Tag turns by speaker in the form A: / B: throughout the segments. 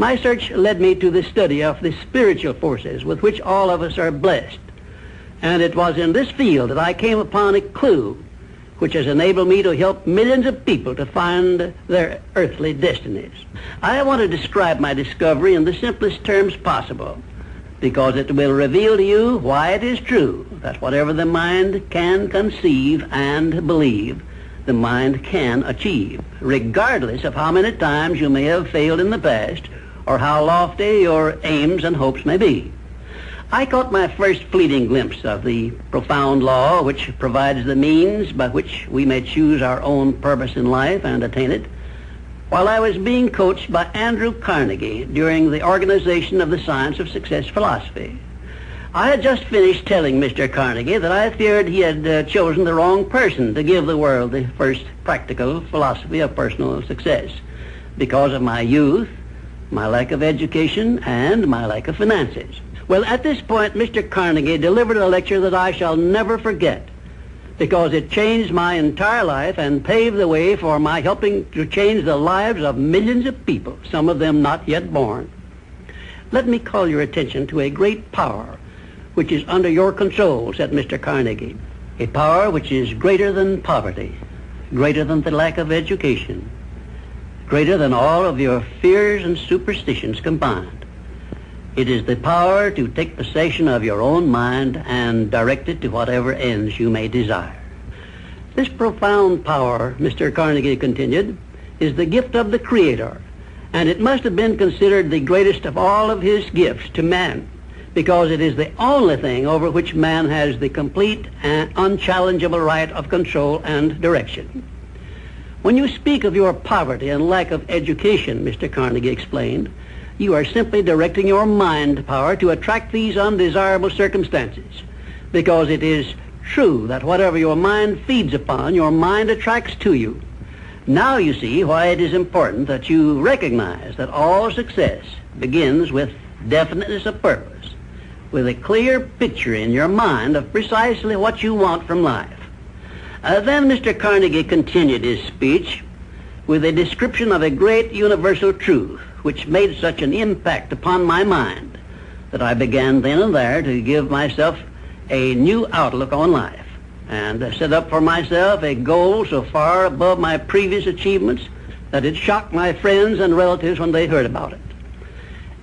A: My search led me to the study of the spiritual forces with which all of us are blessed. And it was in this field that I came upon a clue which has enabled me to help millions of people to find their earthly destinies. I want to describe my discovery in the simplest terms possible, because it will reveal to you why it is true that whatever the mind can conceive and believe, the mind can achieve, regardless of how many times you may have failed in the past or how lofty your aims and hopes may be. I caught my first fleeting glimpse of the profound law which provides the means by which we may choose our own purpose in life and attain it, while I was being coached by Andrew Carnegie during the organization of the Science of Success philosophy. I had just finished telling Mr. Carnegie that I feared he had chosen the wrong person to give the world the first practical philosophy of personal success because of my youth, my lack of education, and my lack of finances. Well, at this point, Mr. Carnegie delivered a lecture that I shall never forget, because it changed my entire life and paved the way for my helping to change the lives of millions of people, some of them not yet born. Let me call your attention to a great power which is under your control, said Mr. Carnegie, a power which is greater than poverty, greater than the lack of education, greater than all of your fears and superstitions combined. It is the power to take possession of your own mind and direct it to whatever ends you may desire. This profound power, Mr. Carnegie continued, is the gift of the Creator, and it must have been considered the greatest of all of his gifts to man, because it is the only thing over which man has the complete and unchallengeable right of control and direction. When you speak of your poverty and lack of education, Mr. Carnegie explained, you are simply directing your mind power to attract these undesirable circumstances, because it is true that whatever your mind feeds upon, your mind attracts to you. Now you see why it is important that you recognize that all success begins with definiteness of purpose, with a clear picture in your mind of precisely what you want from life. Then Mr. Carnegie continued his speech with a description of a great universal truth which made such an impact upon my mind that I began then and there to give myself a new outlook on life and set up for myself a goal so far above my previous achievements that it shocked my friends and relatives when they heard about it.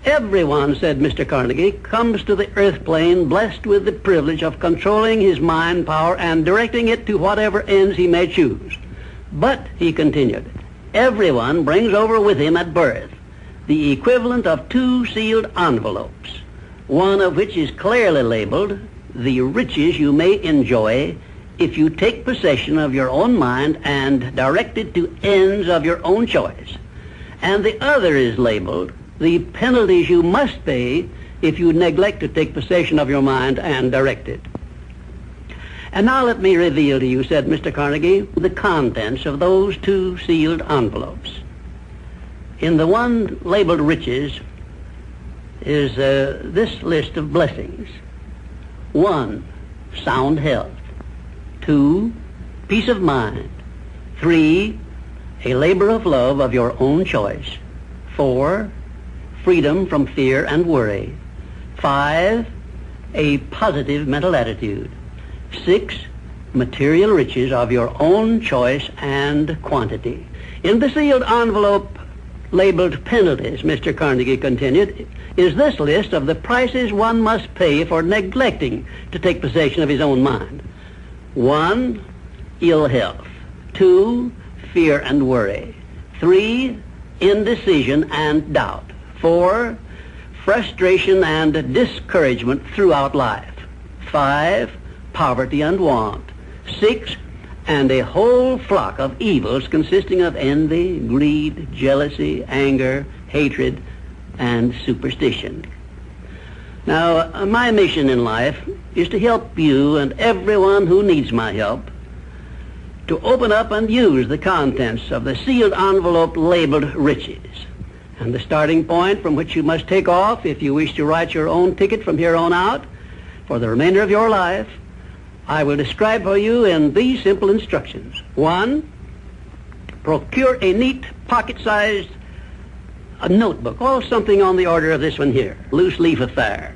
A: Everyone, said Mr. Carnegie, comes to the earth plane blessed with the privilege of controlling his mind power and directing it to whatever ends he may choose. But, he continued, everyone brings over with him at birth the equivalent of 2 sealed envelopes, one of which is clearly labeled the riches you may enjoy if you take possession of your own mind and direct it to ends of your own choice, and the other is labeled the penalties you must pay if you neglect to take possession of your mind and direct it. And now let me reveal to you, said Mr. Carnegie, the contents of those 2 sealed envelopes. In the one labeled riches is this list of blessings. 1, sound health. 2, peace of mind. 3, a labor of love of your own choice. 4, freedom from fear and worry. 5, a positive mental attitude. 6, material riches of your own choice and quantity. In the sealed envelope labeled penalties, Mr. Carnegie continued, is this list of the prices one must pay for neglecting to take possession of his own mind. 1, ill health. 2, fear and worry. 3, indecision and doubt. 4, frustration and discouragement throughout life. 5, poverty and want. 6, and a whole flock of evils consisting of envy, greed, jealousy, anger, hatred, and superstition. Now, my mission in life is to help you and everyone who needs my help to open up and use the contents of the sealed envelope labeled riches. And the starting point from which you must take off if you wish to write your own ticket from here on out for the remainder of your life, I will describe for you in these simple instructions. 1, procure a neat pocket-sized a notebook, or something on the order of this one here, loose leaf affair.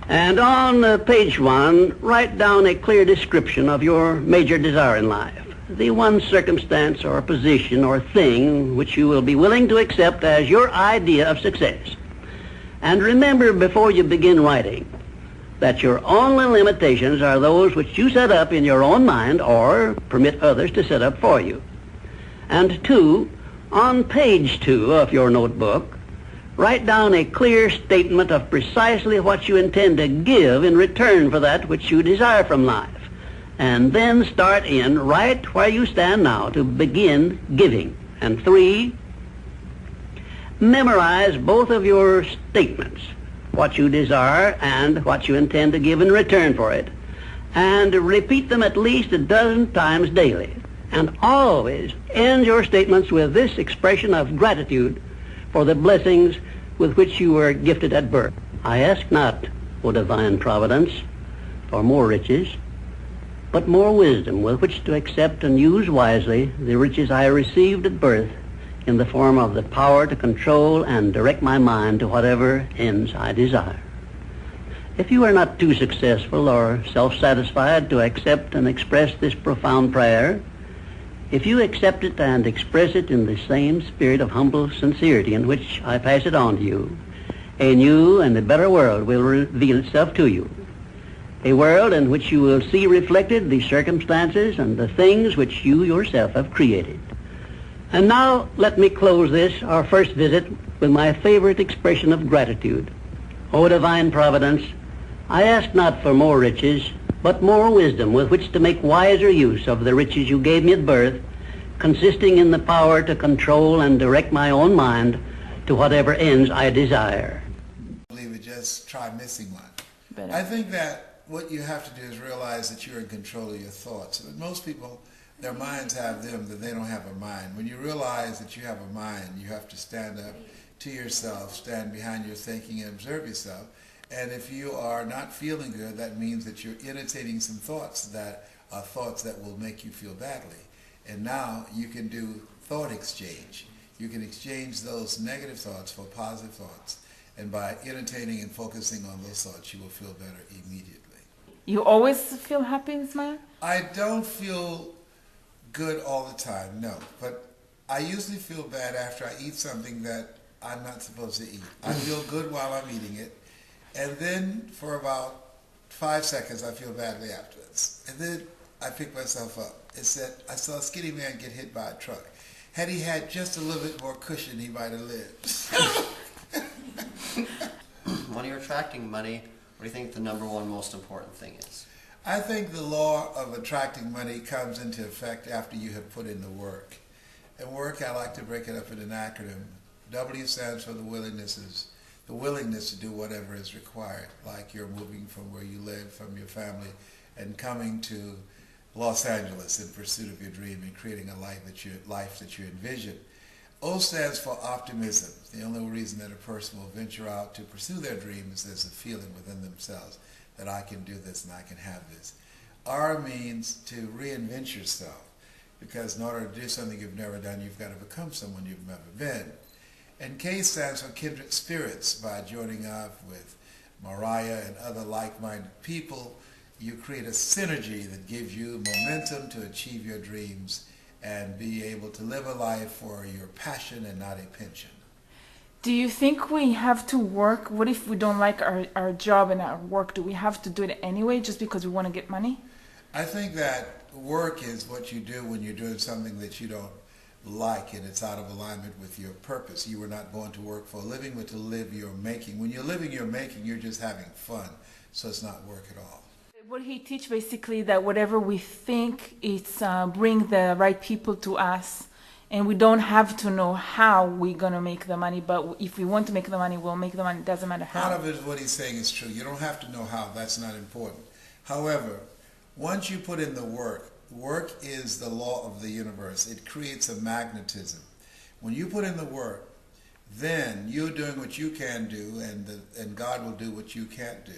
A: And on page 1, write down a clear description of your major desire in life, the one circumstance or position or thing which you will be willing to accept as your idea of success. And remember before you begin writing that your only limitations are those which you set up in your own mind or permit others to set up for you. And 2, on page 2 of your notebook, write down a clear statement of precisely what you intend to give in return for that which you desire from life. And then start in right where you stand now to begin giving. And 3, memorize both of your statements, what you desire and what you intend to give in return for it, and repeat them at least a dozen times daily. And always end your statements with this expression of gratitude for the blessings with which you were gifted at birth. I ask not, O divine providence, for more riches, but more wisdom with which to accept and use wisely the riches I received at birth in the form of the power to control and direct my mind to whatever ends I desire. If you are not too successful or self-satisfied to accept and express this profound prayer, if you accept it and express it in the same spirit of humble sincerity in which I pass it on to you, a new and a better world will reveal itself to you. A world in which you will see reflected the circumstances and the things which you yourself have created. And now let me close this, our first visit, with my favorite expression of gratitude. O divine providence, I ask not for more riches, but more wisdom with which to make wiser use of the riches you gave me at birth, consisting in the power to control and direct my own mind to whatever ends I desire.
B: I believe it, just try missing one. I think that what you have to do is realize that you're in control of your thoughts. But most people, their minds have them, that they don't have a mind. When you realize that you have a mind, you have to stand up to yourself, stand behind your thinking and observe yourself. And if you are not feeling good, that means that you're entertaining some thoughts that are thoughts that will make you feel badly. And now you can do thought exchange. You can exchange those negative thoughts for positive thoughts. And by entertaining and focusing on those thoughts, you will feel better immediately.
C: You always feel happy and smile?
B: I don't feel good all the time, no. But I usually feel bad after I eat something that I'm not supposed to eat. I feel good while I'm eating it. And then for about 5 seconds, I feel badly afterwards. And then I pick myself up. It said, I saw a skinny man get hit by a truck. Had he had just a little bit more cushion, he might have lived.
D: When you're attracting money, what do you think the number one most important thing is?
B: I think the law of attracting money comes into effect after you have put in the work. And work, I like to break it up in an acronym. W stands for the willingness to do whatever is required, like you're moving from where you live, from your family, and coming to Los Angeles in pursuit of your dream and creating a life that you envision. O stands for optimism. The only reason that a person will venture out to pursue their dream is there's a feeling within themselves that I can do this and I can have this. R means to reinvent yourself, because in order to do something you've never done, you've got to become someone you've never been. And K stands for kindred spirits. By joining up with Mariah and other like-minded people, you create a synergy that gives you momentum to achieve your dreams and be able to live a life for your passion and not a pension.
C: Do you think we have to work? What if we don't like our job and our work? Do we have to do it anyway just because we want to get money?
B: I think that work is what you do when you're doing something that you don't like and it's out of alignment with your purpose. You were not going to work for a living, but to live your making. When you're living your making, you're just having fun, so it's not work at all.
C: What he teach basically that whatever we think, it's bring the right people to us, and we don't have to know how we're going to make the money, but if we want to make the money, we'll make the money. It doesn't matter how.
B: Part of it, what he's saying is true. You don't have to know how. That's not important. However, once you put in the work, work is the law of the universe. It creates a magnetism. When you put in the work, then you're doing what you can do, and God will do what you can't do.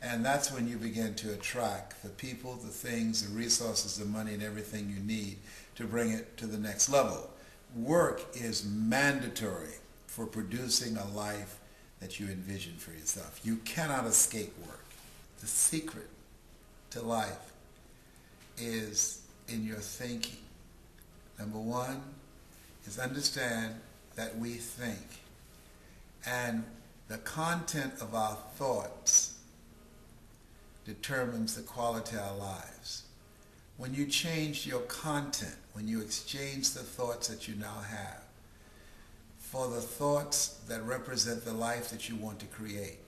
B: And that's when you begin to attract the people, the things, the resources, the money, and everything you need to bring it to the next level. Work is mandatory. for producing a life that you envision for yourself. You cannot escape work. The secret to life is in your thinking. Number one is understand that we think, and the content of our thoughts determines the quality of our lives. When you change your content, when you exchange the thoughts that you now have for the thoughts that represent the life that you want to create,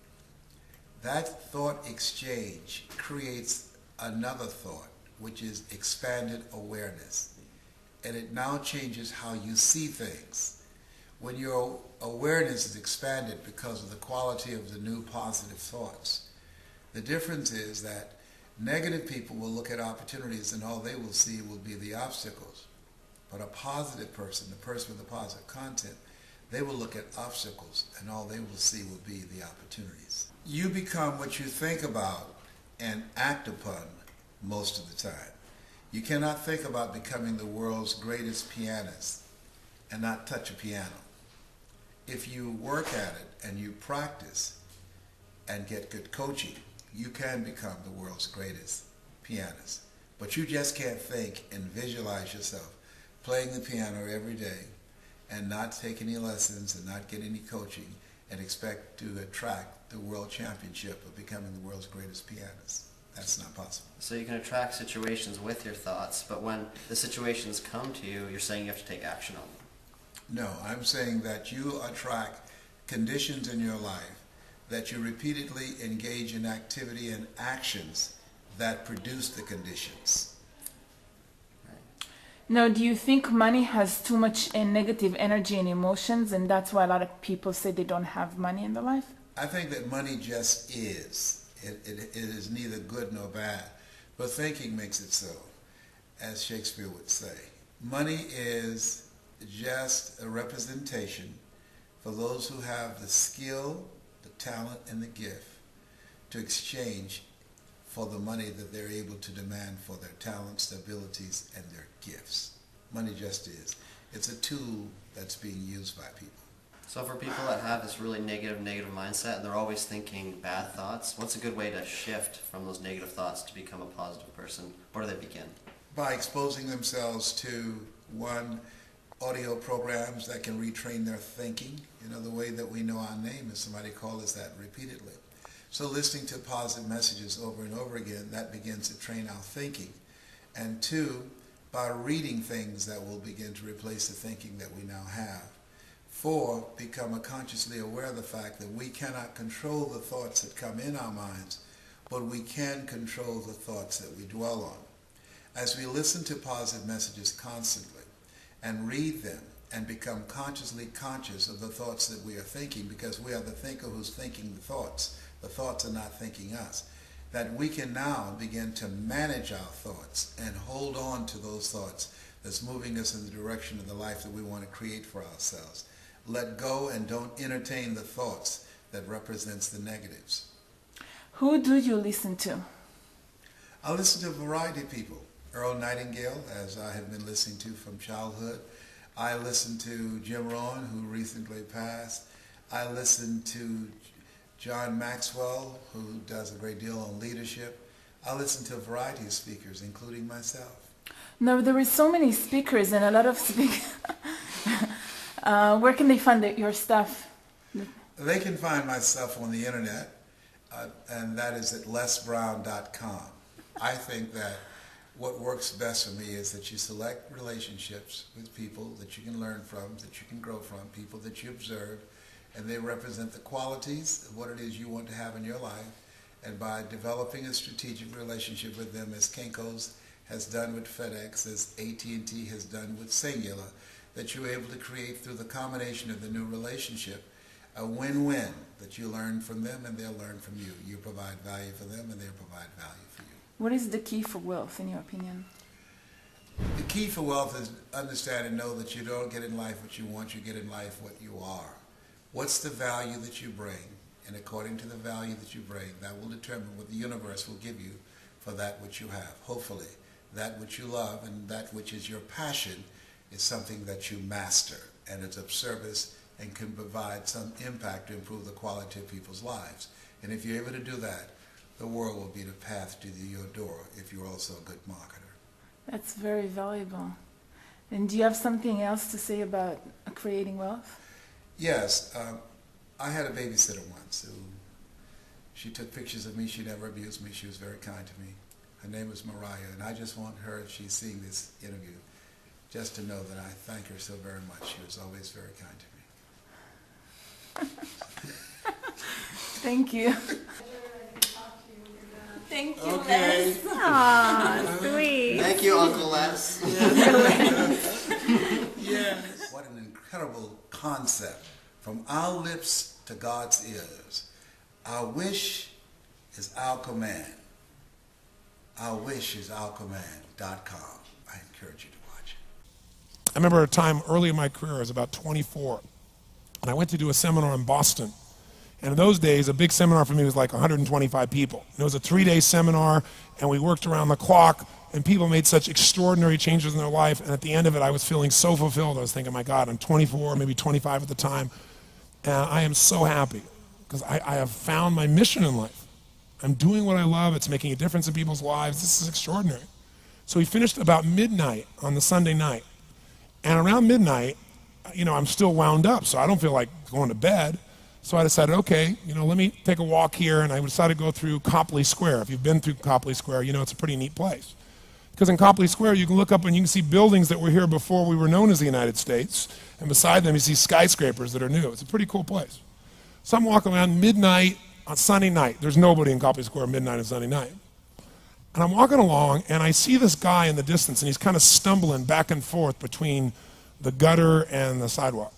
B: that thought exchange creates another thought, which is expanded awareness. And it now changes how you see things. When your awareness is expanded because of the quality of the new positive thoughts, the difference is that negative people will look at opportunities and all they will see will be the obstacles. But a positive person, the person with the positive content, they will look at obstacles and all they will see will be the opportunities. You become what you think about and act upon most of the time. You cannot think about becoming the world's greatest pianist and not touch a piano. If you work at it and you practice and get good coaching, you can become the world's greatest pianist. But you just can't think and visualize yourself playing the piano every day and not take any lessons and not get any coaching and expect to attract the world championship of becoming the world's greatest pianist. That's not possible.
D: So you can attract situations with your thoughts, but when the situations come to you, you're saying you have to take action on them.
B: No, I'm saying that you attract conditions in your life, that you repeatedly engage in activity and actions that produce the conditions.
D: Right.
C: Now, do you think money has too much negative energy and emotions, and that's why a lot of people say they don't have money in their life?
B: I think that money just is. It is neither good nor bad, but thinking makes it so, as Shakespeare would say. Money is just a representation for those who have the skill, the talent, and the gift to exchange for the money that they're able to demand for their talents, their abilities, and their gifts. Money just is. It's a tool that's being used by people.
D: So for people that have this really negative mindset and they're always thinking bad thoughts, what's a good way to shift from those negative thoughts to become a positive person? Where do they begin?
B: By exposing themselves to, one, audio programs that can retrain their thinking. You know, the way that we know our name is somebody called us that repeatedly. So listening to positive messages over and over again, that begins to train our thinking. And two, by reading things that will begin to replace the thinking that we now have. Four, become consciously aware of the fact that we cannot control the thoughts that come in our minds, but we can control the thoughts that we dwell on. As we listen to positive messages constantly and read them and become consciously conscious of the thoughts that we are thinking, because we are the thinker who's thinking the thoughts are not thinking us, that we can now begin to manage our thoughts and hold on to those thoughts that's moving us in the direction of the life that we want to create for ourselves. Let go and don't entertain the thoughts that represents the negatives.
C: Who do you listen to?
B: I listen to a variety of people. Earl Nightingale, as I have been listening to from childhood. I listen to Jim Rohn, who recently passed. I listen to John Maxwell, who does a great deal on leadership. I listen to a variety of speakers, including myself.
C: No, there is so many speakers and a lot of speakers. Where can they find your stuff?
B: They can find my stuff on the internet, and that is at lesbrown.com. I think that what works best for me is that you select relationships with people that you can learn from, that you can grow from, people that you observe, and they represent the qualities of what it is you want to have in your life. And by developing a strategic relationship with them, as Kinko's has done with FedEx, as AT&T has done with Singular, that you're able to create through the combination of the new relationship a win-win, that you learn from them and they'll learn from you. You provide value for them and they'll provide value for you.
C: What is the key for wealth, in your opinion?
B: The key for wealth is understand and know that you don't get in life what you want, you get in life what you are. What's the value that you bring? And according to the value that you bring, that will determine what the universe will give you for that which you have. Hopefully, that which you love and that which is your passion is something that you master, and it's of service and can provide some impact to improve the quality of people's lives. And if you're able to do that, the world will be the path to your door if you're also a good marketer.
C: That's very valuable. And do you have something else to say about creating wealth?
B: Yes. I had a babysitter once who, she took pictures of me. She never abused me. She was very kind to me. Her name was Mariah, and I just want her, if she's seeing this interview, just to know that I thank her so very much. She was always very kind to me.
C: Thank you. Thank you,
B: Okay.
C: Les.
E: Aw, sweet.
D: Thank you, Uncle Les.
B: Yes. What an incredible concept. From our lips to God's ears. Our wish is our command. Our wish is our command.com. I encourage you to watch it.
F: I remember a time early in my career, I was about 24, and I went to do a seminar in Boston. And in those days, a big seminar for me was like 125 people. And it was a 3-day seminar, and we worked around the clock, and people made such extraordinary changes in their life. And at the end of it, I was feeling so fulfilled. I was thinking, my God, I'm 24, maybe 25 at the time, and I am so happy because I have found my mission in life. I'm doing what I love. It's making a difference in people's lives. This is extraordinary. So we finished about midnight on the Sunday night. And around midnight, I'm still wound up, so I don't feel like going to bed. So I decided, okay, let me take a walk here, and I decided to go through Copley Square. If you've been through Copley Square, it's a pretty neat place. Because in Copley Square, you can look up and you can see buildings that were here before we were known as the United States, and beside them you see skyscrapers that are new. It's a pretty cool place. So I'm walking around midnight on Sunday night. There's nobody in Copley Square midnight on Sunday night. And I'm walking along, and I see this guy in the distance, and he's kind of stumbling back and forth between the gutter and the sidewalk.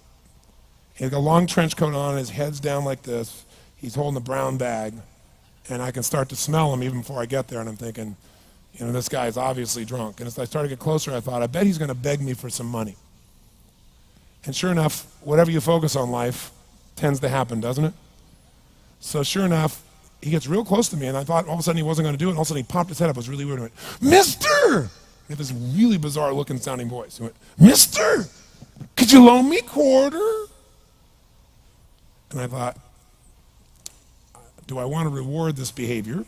F: He's got a long trench coat on, his head's down like this. He's holding a brown bag, and I can start to smell him even before I get there, and I'm thinking, this guy is obviously drunk. And as I started to get closer, I thought, I bet he's going to beg me for some money. And sure enough, whatever you focus on life tends to happen, doesn't it? So sure enough, he gets real close to me, and I thought all of a sudden he wasn't going to do it, and all of a sudden he popped his head up. It was really weird. He went, "Mister!" He had this really bizarre looking sounding voice. He went, "Mister, could you loan me a quarter?" And I thought, do I want to reward this behavior?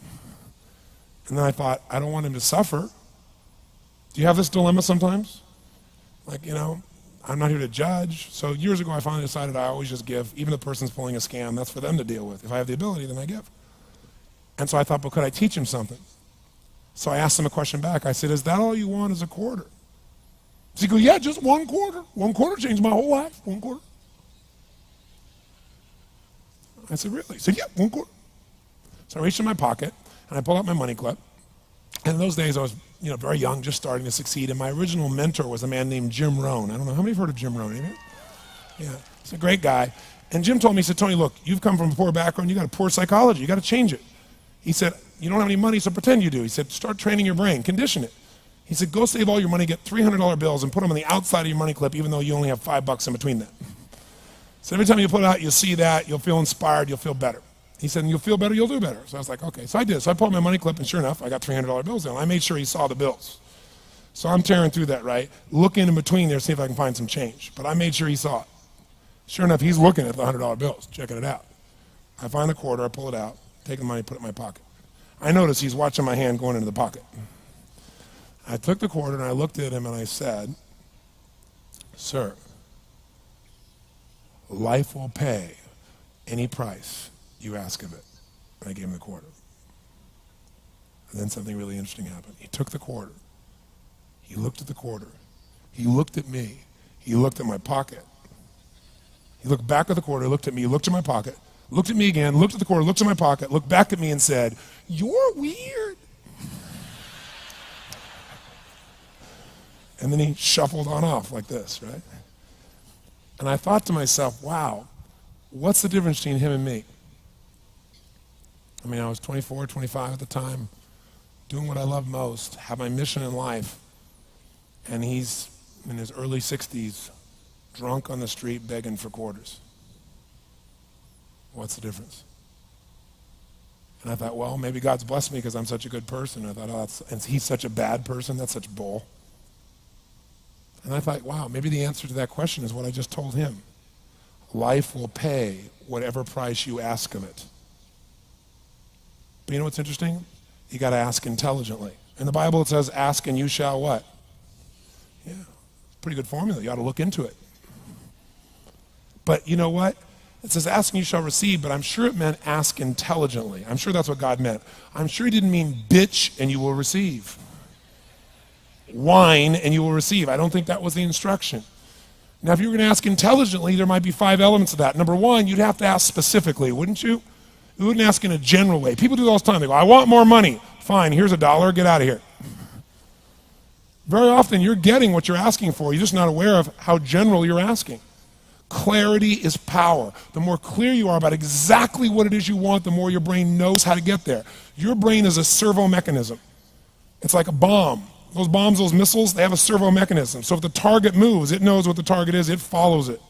F: And then I thought, I don't want him to suffer. Do you have this dilemma sometimes? Like, I'm not here to judge. So years ago, I finally decided I always just give. Even if the person's pulling a scam, that's for them to deal with. If I have the ability, then I give. And so I thought, but could I teach him something? So I asked him a question back. I said, is that all you want is a quarter? So he goes, yeah, just 1 quarter. 1 quarter changed my whole life. 1 quarter. I said, really? He said, yeah, 1 quarter. So I reached in my pocket, and I pulled out my money clip. And in those days, I was very young, just starting to succeed. And my original mentor was a man named Jim Rohn. I don't know, how many have heard of Jim Rohn? Anybody? Yeah, he's a great guy. And Jim told me, he said, Tony, look, you've come from a poor background. You got a poor psychology. You got to change it. He said, you don't have any money, so pretend you do. He said, start training your brain, condition it. He said, go save all your money, get $300 bills, and put them on the outside of your money clip, even though you only have $5 in between them. So every time you put it out, you'll see that, you'll feel inspired, you'll feel better. He said, and you'll feel better, you'll do better. So I was like, okay. So I did. So I pulled my money clip, and sure enough, I got $300 bills in. I made sure he saw the bills. So I'm tearing through that, right? Looking in between there, see if I can find some change. But I made sure he saw it. Sure enough, he's looking at the $100 bills, checking it out. I find the quarter, I pull it out, take the money, put it in my pocket. I notice he's watching my hand going into the pocket. I took the quarter, and I looked at him, and I said, sir, life will pay any price you ask of it. And I gave him the quarter. And then something really interesting happened. He took the quarter. He looked at the quarter. He looked at me. He looked at my pocket. He looked back at the quarter, looked at me, looked at my pocket, looked at me again, looked at the quarter, looked at my pocket, looked back at me and said, you're weird. And then he shuffled on off like this, right? And I thought to myself, wow, what's the difference between him and me? I mean, I was 24, 25 at the time, doing what I love most, have my mission in life, and he's in his early 60s, drunk on the street begging for quarters. What's the difference? And I thought, well, maybe God's blessed me because I'm such a good person. I thought, and he's such a bad person, that's such bull. And I thought, wow, maybe the answer to that question is what I just told him. life will pay whatever price you ask of it. But you know what's interesting? You got to ask intelligently. In the Bible it says, ask and you shall what? Yeah, pretty good formula. You ought to look into it. But you know what? It says, ask and you shall receive, but I'm sure it meant ask intelligently. I'm sure that's what God meant. I'm sure he didn't mean bitch and you will receive. Whine and you will receive. I don't think that was the instruction. Now, if you were going to ask intelligently, there might be 5 elements of that. Number one, you'd have to ask specifically, wouldn't you? You wouldn't ask in a general way. People do that all the time. They go, I want more money. Fine, here's $1, get out of here. Very often you're getting what you're asking for. You're just not aware of how general you're asking. Clarity is power. The more clear you are about exactly what it is you want, the more your brain knows how to get there. Your brain is a servo mechanism. It's like a bomb. Those bombs, those missiles, they have a servo mechanism. So if the target moves, it knows what the target is, it follows it.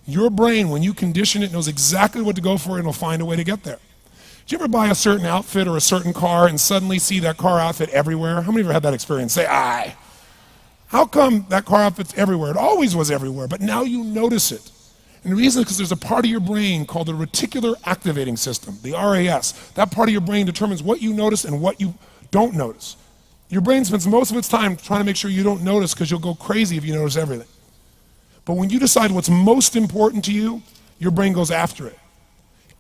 F: Your brain, when you condition it, knows exactly what to go for and it'll find a way to get there. Did you ever buy a certain outfit or a certain car and suddenly see that car outfit everywhere? How many of you ever had that experience? Say, aye. How come that car outfit's everywhere? It always was everywhere, but now you notice it. And the reason is because there's a part of your brain called the reticular activating system, the RAS. That part of your brain determines what you notice and what you don't notice. Your brain spends most of its time trying to make sure you don't notice because you'll go crazy if you notice everything. But when you decide what's most important to you, your brain goes after it.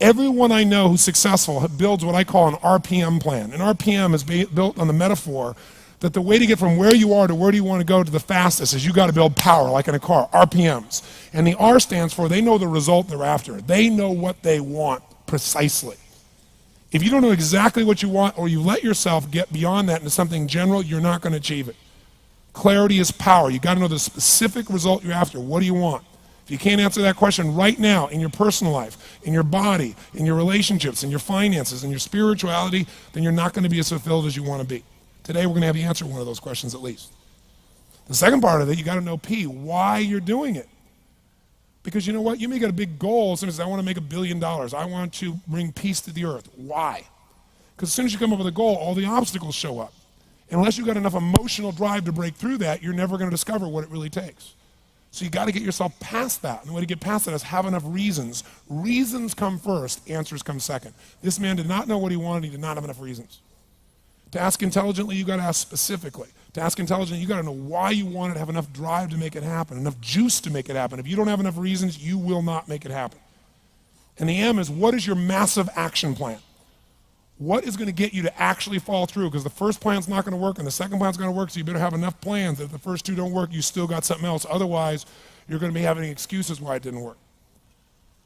F: Everyone I know who's successful builds what I call an RPM plan. An RPM is built on the metaphor that the way to get from where you are to where do you want to go to the fastest is you got to build power, like in a car, RPMs. And the R stands for they know the result they're after. They know what they want precisely. If you don't know exactly what you want or you let yourself get beyond that into something general, you're not going to achieve it. Clarity is power. You got to know the specific result you're after. What do you want? If you can't answer that question right now in your personal life, in your body, in your relationships, in your finances, in your spirituality, then you're not going to be as fulfilled as you want to be. Today we're going to have you answer one of those questions at least. The second part of it, you got to know P, why you're doing it. Because you know what? You may get a big goal. Somebody says, I want to make $1 billion. I want to bring peace to the earth. Why? Because as soon as you come up with a goal, all the obstacles show up. And unless you've got enough emotional drive to break through that, you're never going to discover what it really takes. So you got to get yourself past that. And the way to get past that is have enough reasons. Reasons come first, answers come second. This man did not know what he wanted. He did not have enough reasons. To ask intelligently, you got to ask specifically. To ask intelligently, you got to know why you want it, have enough drive to make it happen, enough juice to make it happen. If you don't have enough reasons, you will not make it happen. And the M is, what is your massive action plan? What is going to get you to actually fall through? Because the first plan's not going to work and the second plan's going to work, so you better have enough plans that if the first two don't work, you still got something else. Otherwise, you're going to be having excuses why it didn't work.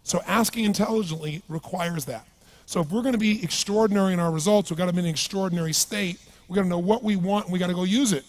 F: So asking intelligently requires that. So if we're going to be extraordinary in our results, we've got to be in an extraordinary state. We've got to know what we want and we've got to go use it.